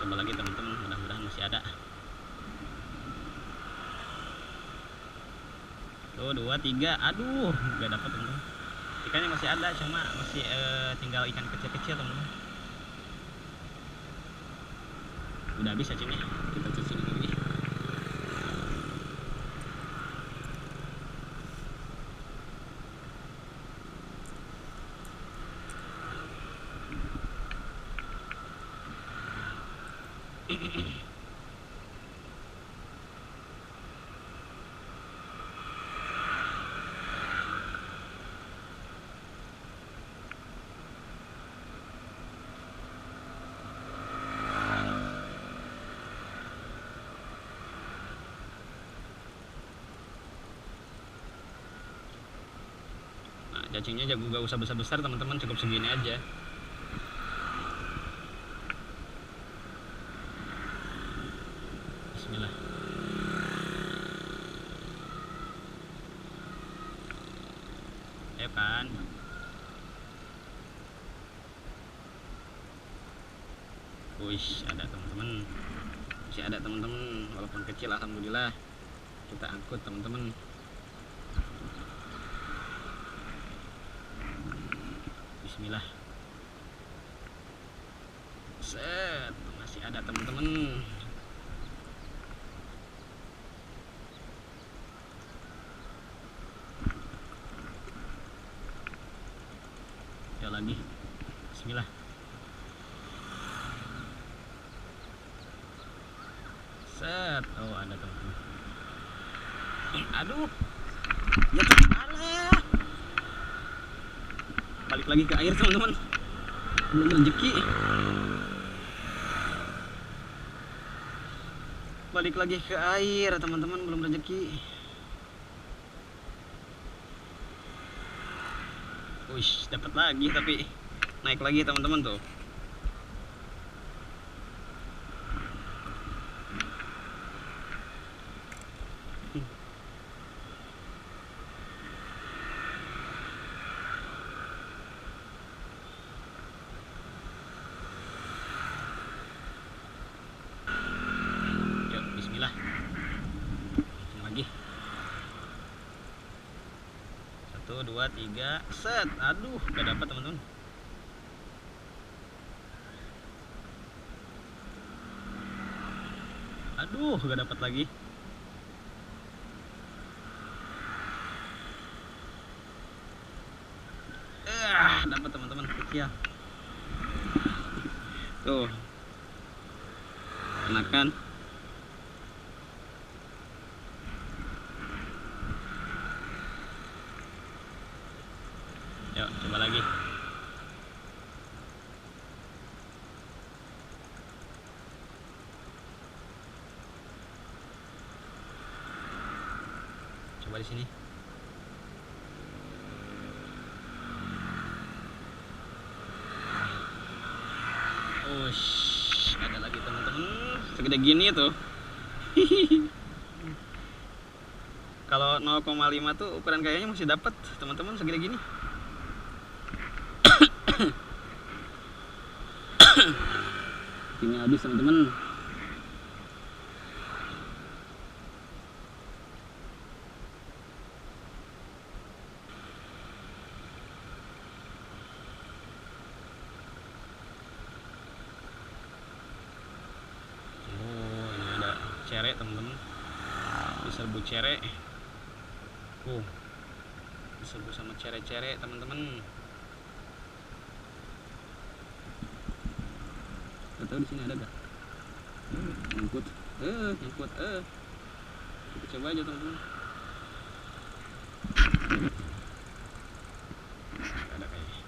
tambah lagi teman-teman, mudah-mudahan masih ada. Tuh 2, 3, aduh nggak dapat teman-teman. Ikannya masih ada, cuma masih tinggal ikan kecil-kecil teman-teman. Udah habis cacingnya, kita cuci dulu lagi. Cacingnya jago gak usah besar-besar teman-teman, cukup segini aja. Bismillah. Ayo kan. Wih, ada teman-teman. Masih ada teman-teman, walaupun kecil alhamdulillah. Kita angkut teman-teman. Bismillah. Set, masih ada teman-teman. Ya lagi. Bismillah. Set, oh ada teman-teman. Aduh. Ya Allah. Balik lagi ke air teman-teman, belum rezeki. Balik lagi ke air teman-teman, belum rezeki. Wih, dapat lagi tapi naik lagi teman-teman tuh. Lagi 1, 2, 3, set. Aduh gak dapat teman-teman. Aduh gak dapat lagi. Dapat teman-teman kecil tuh, enakan. Yuk coba lagi. Coba di sini. Ush, ada lagi teman-teman, segede gini tuh. Kalau 0,5 tuh ukuran kayaknya masih dapat teman-teman, segede gini. Ini habis teman-teman. Cere temen-temen, diserbu cere. Diserbu sama cere-cere teman-teman. Gak tahu di sini ada gak? Nyangkut, nyangkut. Kita coba aja teman-teman. Ada kayaknya.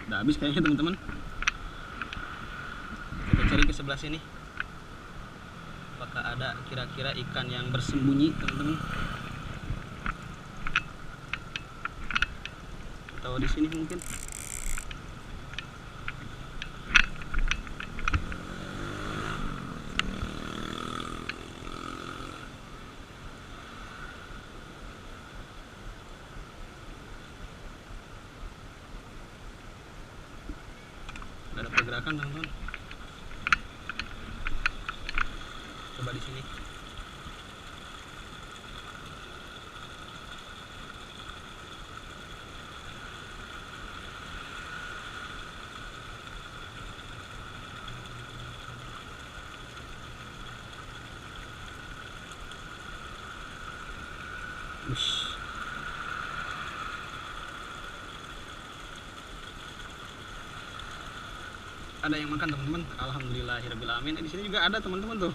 Udah habis kayaknya teman-teman. Kita cari ke sebelah sini. Apakah apakah ada kira-kira ikan yang bersembunyi teman-teman, atau di sini mungkin. Ada pergerakan teman-teman, coba di sini. Ush. Ada yang makan teman-teman, alhamdulillahirobbilalamin. Di sini juga ada teman-teman tuh.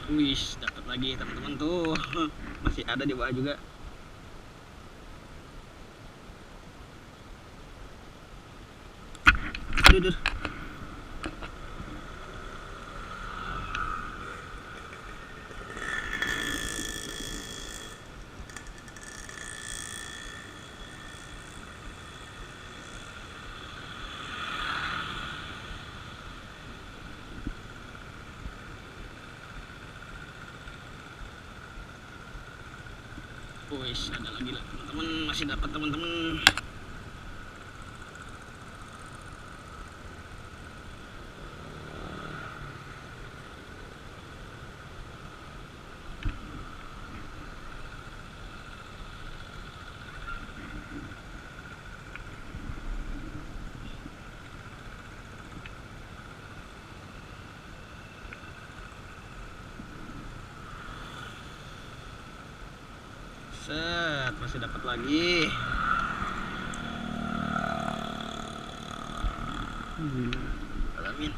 Wih, dapat lagi teman-teman tuh. Masih ada di bawah juga. Aduh, aduh. Wih, ada lagi lah teman-teman, masih dapat teman-teman. Set, masih dapat lagi. Alamin.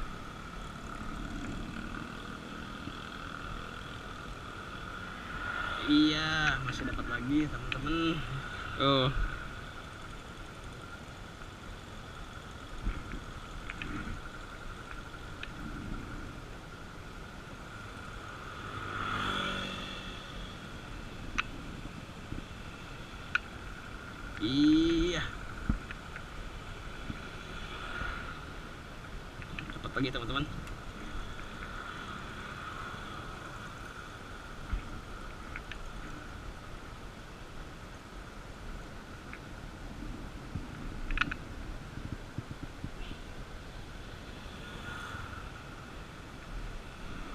Iya, masih dapat lagi teman-teman. Oh. Iya, dapat lagi teman-teman.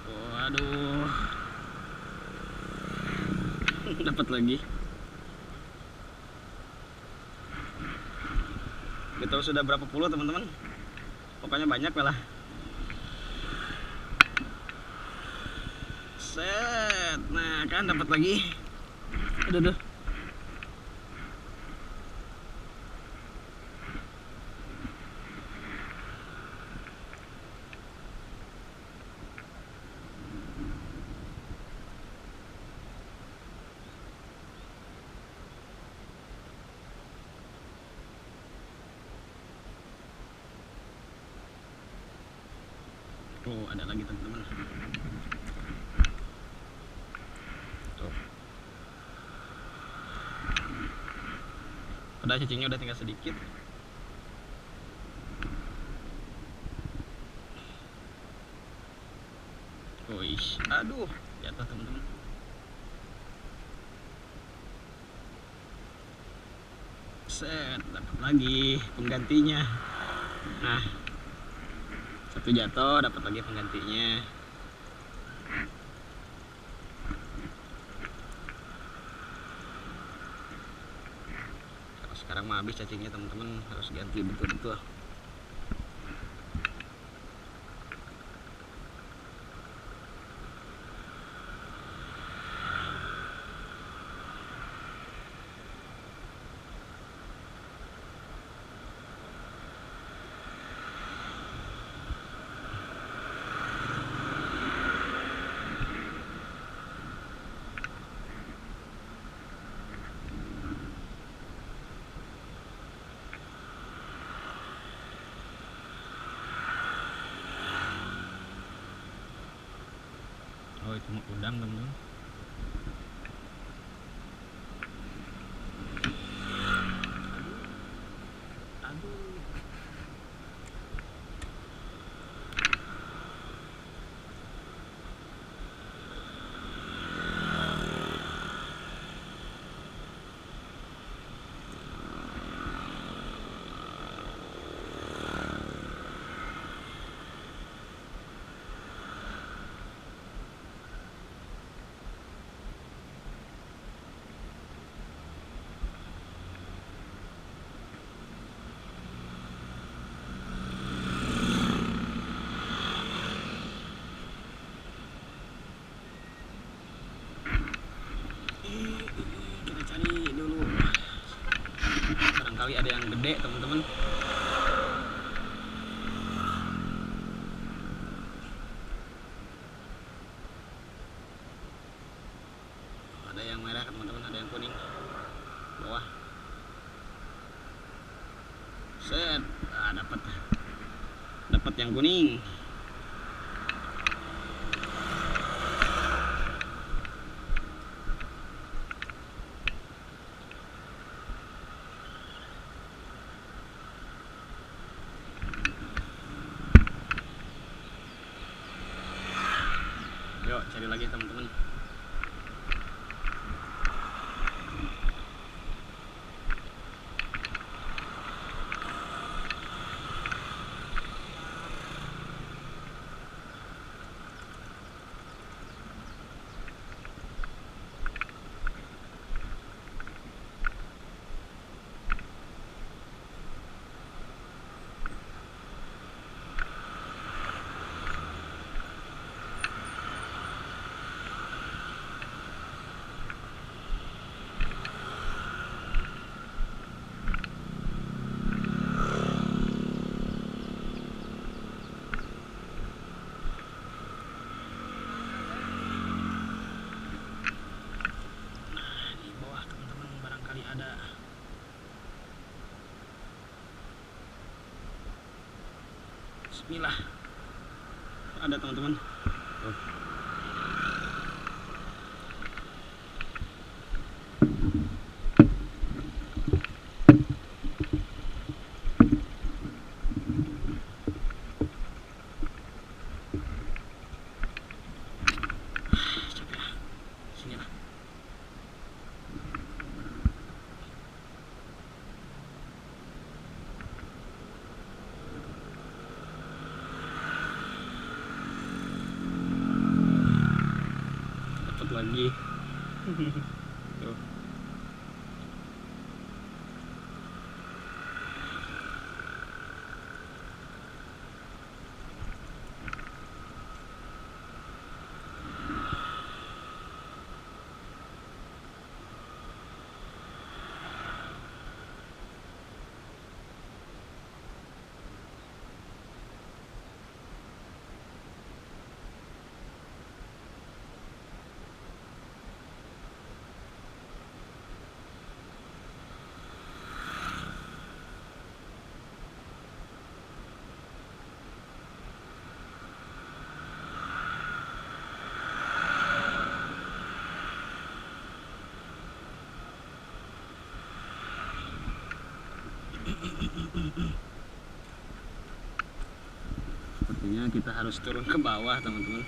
Waduh, dapat lagi. Kita sudah berapa puluh teman-teman, pokoknya banyak lah. Set, nah kan dapat lagi. Aduh, aduh. Oh, ada lagi teman-teman. Tuh. Padahal cacingnya udah tinggal sedikit. Wih, aduh, jatuh teman-teman. Set, dapat lagi penggantinya. Nah, satu jatuh, dapat lagi penggantinya. Kalau sekarang mah habis cacingnya teman-teman, harus ganti betul-betul. Oh, itu mau udang teman-teman. Aduh. Kita cari dulu, barangkali ada yang gede teman-teman. Ada yang merah teman-teman, ada yang kuning bawah. Set, dapat yang kuning. Yuk cari lagi teman-teman. Bismillah, ada teman-teman. Lagi tuh. Sepertinya kita harus turun ke bawah teman-teman.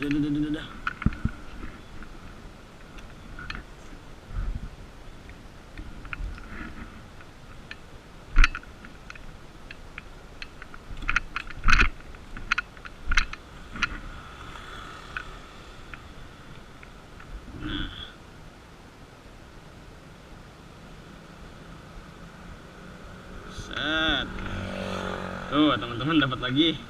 Udah. Set. Tuh teman-teman dapat lagi.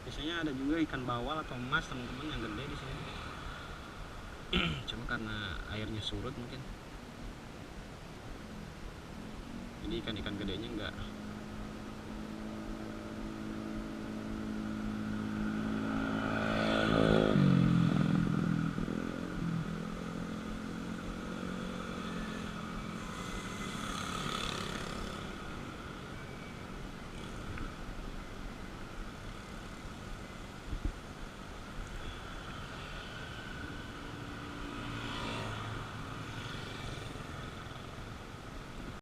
Biasanya ada juga ikan bawal atau emas teman-teman yang gede di sini. Cuma karena airnya surut mungkin, jadi ikan-ikan gedenya nggak